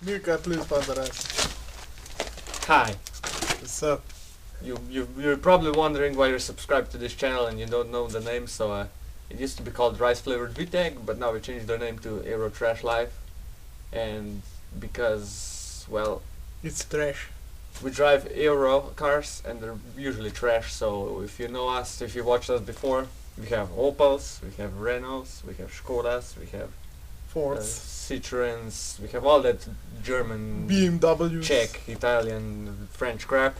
Mirka, please Pandaras. Hi. What's up? You're probably wondering why you're subscribed to this channel and you don't know the name, so it used to be called Rice Flavored VTEC, but now we changed their name to Aero Trash Life. And because, well, It's trash. we drive Aero cars and they're usually trash, so if you know us, if you watched us before, we have Opels, we have Renaults, we have Skodas, we have Fords. Citroens, we have all that German, BMWs. Czech, Italian, French crap.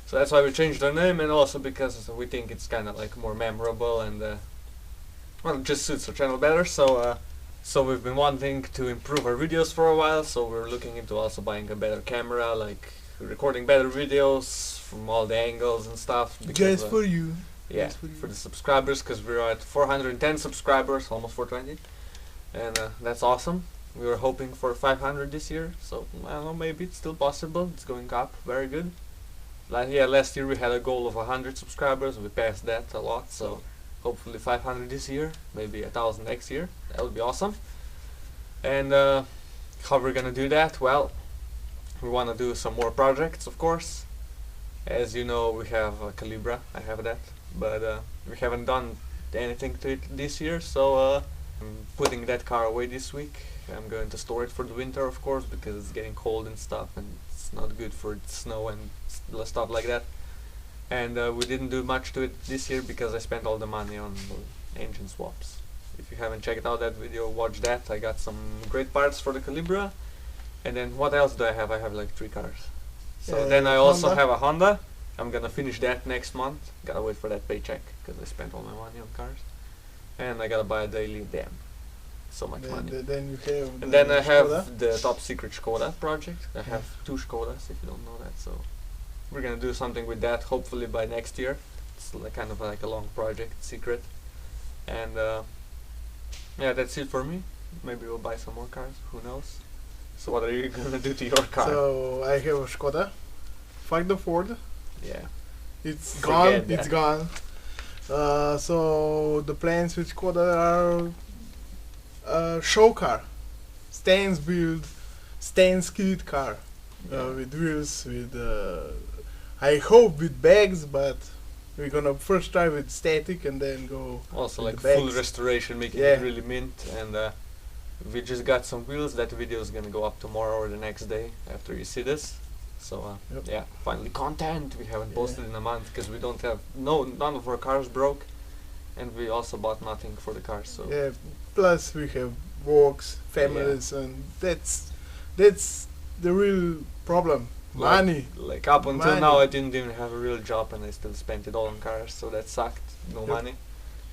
So that's why we changed our name, and also because we think it's kind of like more memorable and well, it just suits our channel better. So we've been wanting to improve our videos for a while, so we're looking into also buying a better camera, like recording better videos from all the angles and stuff. Because, Guys, for you. yeah, Just for you. for the subscribers, because we're at 410 subscribers, almost 420, and that's awesome. We were hoping for 500 this year, so I don't know, maybe it's still possible. It's going up, very good. Last year we had a goal of 100 subscribers. We passed that a lot, so hopefully 500 this year, maybe 1,000 next year. That would be awesome. And how we're gonna do that? Well, we want to do some more projects, of course. As you know, we have a Calibra. I have that, but we haven't done anything to it this year. So I'm putting that car away this week. I'm going to store it for the winter, of course, because it's getting cold and stuff, and it's not good for snow and stuff like that. And we didn't do much to it this year because I spent all the money on engine swaps. If you haven't checked out that video, watch that. I got some great parts for the Calibra. And then what else do I have? I have like 3 cars. So then I also Honda. have a Honda. I'm gonna finish that next month. Gotta wait for that paycheck because I spent all my money on cars. And I gotta buy a daily. Damn, so much money. Then you have. And then I have Skoda. the top secret Skoda project. I have 2 Skodas, if you don't know that. So we're gonna do something with that. Hopefully by next year. It's like kind of like a long project, secret. And yeah, that's it for me. Maybe we'll buy some more cars. Who knows? So what are you gonna do to your car? So I have a Skoda. Fuck the Ford. Yeah. It's Forget gone. that. It's gone. So the plans with Skoda are show car, stands build, stands kit car, Yeah. with wheels, with I hope with bags, but we're gonna first try with static and then go. Also with like the full bags. restoration, making Yeah. it really mint. And we just got some wheels. That video is gonna go up tomorrow or the next day after you see this. So Yep. yeah, finally content. We haven't Yeah. posted in a month because we don't have none of our cars broke, and we also bought nothing for the cars. So Yeah. Plus we have works, families, and that's the real problem. Money. Like up until Money. now, I didn't even have a real job, and I still spent it all on cars. So that sucked. No Yep. money.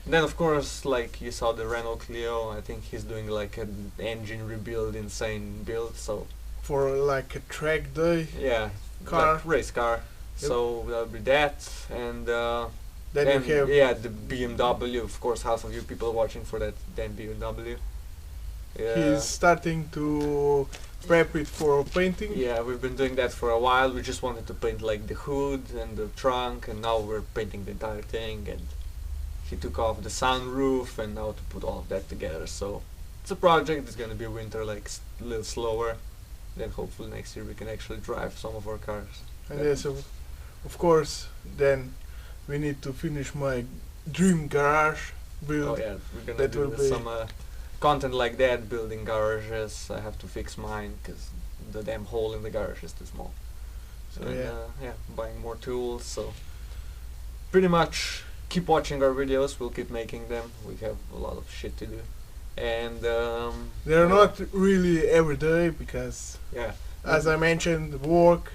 And then of course, like you saw the Renault Clio. I think he's doing like an engine rebuild, insane build. So For like a track day. yeah, Car. like race car. Yep. So that'll be that, and Then you have yeah, the BMW. Of course, half of you people watching for that damn BMW. Yeah. he's starting to prep it for painting. Yeah, we've been doing that for a while. We just wanted to paint like the hood and the trunk, and now we're painting the entire thing. And he took off the sunroof, and now to put all of that together. So it's a project. It's gonna be winter, like a little slower. Then hopefully next year we can actually drive some of our cars. And Yeah. yes, of course, then we need to finish my dream garage build. Oh yeah, we're gonna That do will be- some content like that, building garages. I have to fix mine because the damn hole in the garage is too small. So And, yeah. yeah, buying more tools. So pretty much keep watching our videos. We'll keep making them. We have a lot of shit to do, and They're yeah. not really every day because, Yeah. as I mentioned, work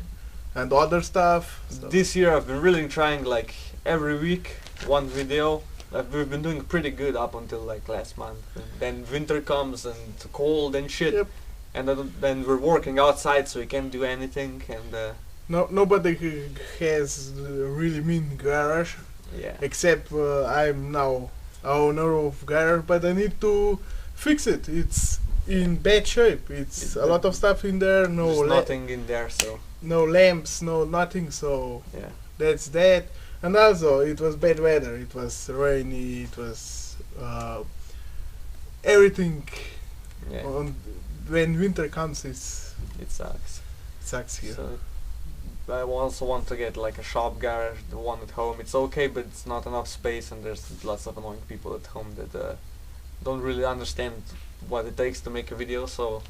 and other stuff. So This year I've been really trying like every week one video. We've been doing pretty good up until like last month. And then winter comes and it's cold and shit. Yep. And then we're working outside, so we can't do anything. And nobody has a really mean garage yeah, except I'm now owner of garage, but I need to fix it. It's in bad shape. It's a lot of stuff in there. No, there's nothing in there. So no lamps, no nothing. So yeah, that's that. And also, it was bad weather. It was rainy. It was everything. yeah. On when winter comes, it's It sucks. Sucks here. So I also want to get like a shop garage, the one at home. It's okay, but it's not enough space, and there's lots of annoying people at home that don't really understand what it takes to make a video. So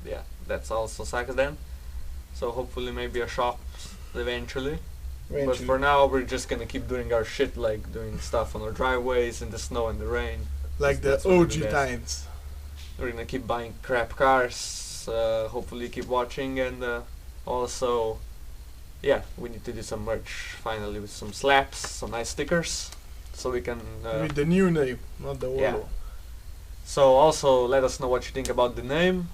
yeah, that's also sucks then. So hopefully maybe a shop eventually. But for now we're just gonna keep doing our shit, like doing stuff on our driveways in the snow and the rain. Like the That's what we OG do best. times. We're gonna keep buying crap cars, hopefully keep watching, and also, yeah, we need to do some merch finally with some slaps, some nice stickers, so we can... With the new name, not the old yeah. one. So also let us know what you think about the name,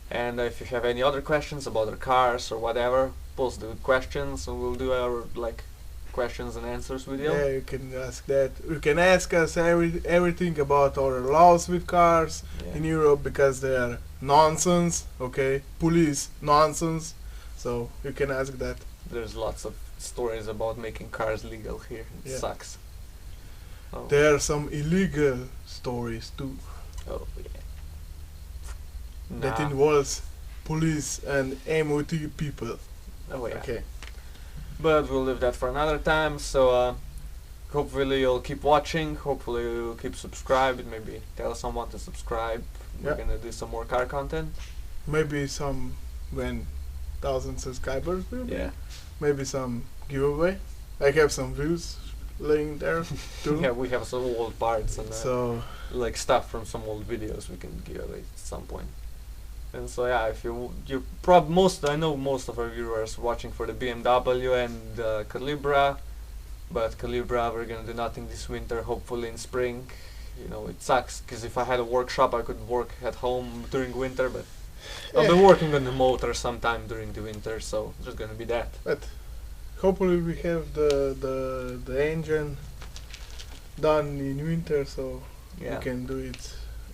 and if you have any other questions about our cars or whatever, post the questions and we'll do our like questions and answers video. Yeah, you can ask that. You can ask us everything about our laws with cars in Yeah. Europe, because they are nonsense. Okay, police nonsense. So you can ask that. There's lots of stories about making cars legal here. It Yeah. sucks. Oh. There are some illegal stories too Oh yeah. that Nah. involves police and MOT people. Oh yeah. Okay. But we'll leave that for another time. So hopefully you'll keep watching. Hopefully you'll keep subscribed. Maybe tell someone to subscribe. We're Yeah. gonna do some more car content. Maybe some when 1,000 subscribers will be. Yeah. Maybe some giveaway. I have some views laying there too. Yeah, we have some old parts and So like stuff from some old videos we can give away at some point. And so yeah, if you I know most of our viewers watching for the BMW and Calibra, but Calibra we're gonna do nothing this winter. Hopefully in spring. You know, it sucks because if I had a workshop I could work at home during winter, but I'll be working on the motor sometime during the winter, so there's gonna be that. But hopefully we have the engine done in winter, so Yeah. we can do it.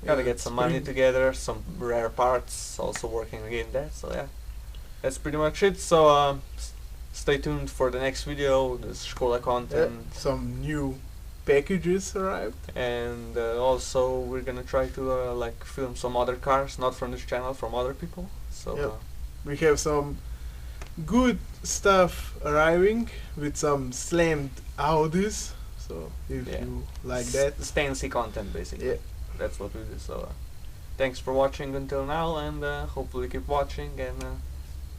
Gotta in get some money spring. together, some rare parts, also working again that, so yeah. That's pretty much it, so stay tuned for the next video, the Skoda Yeah, content, some new packages arrived. and also we're gonna try to like film some other cars, not from this channel, from other people, so Yep. We have some good stuff arriving with some slammed Audis. So if Yeah. you like that, Stancy content basically. yeah. That's what we do, so thanks for watching until now, and hopefully keep watching, and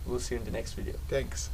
we'll see you in the next video. Thanks.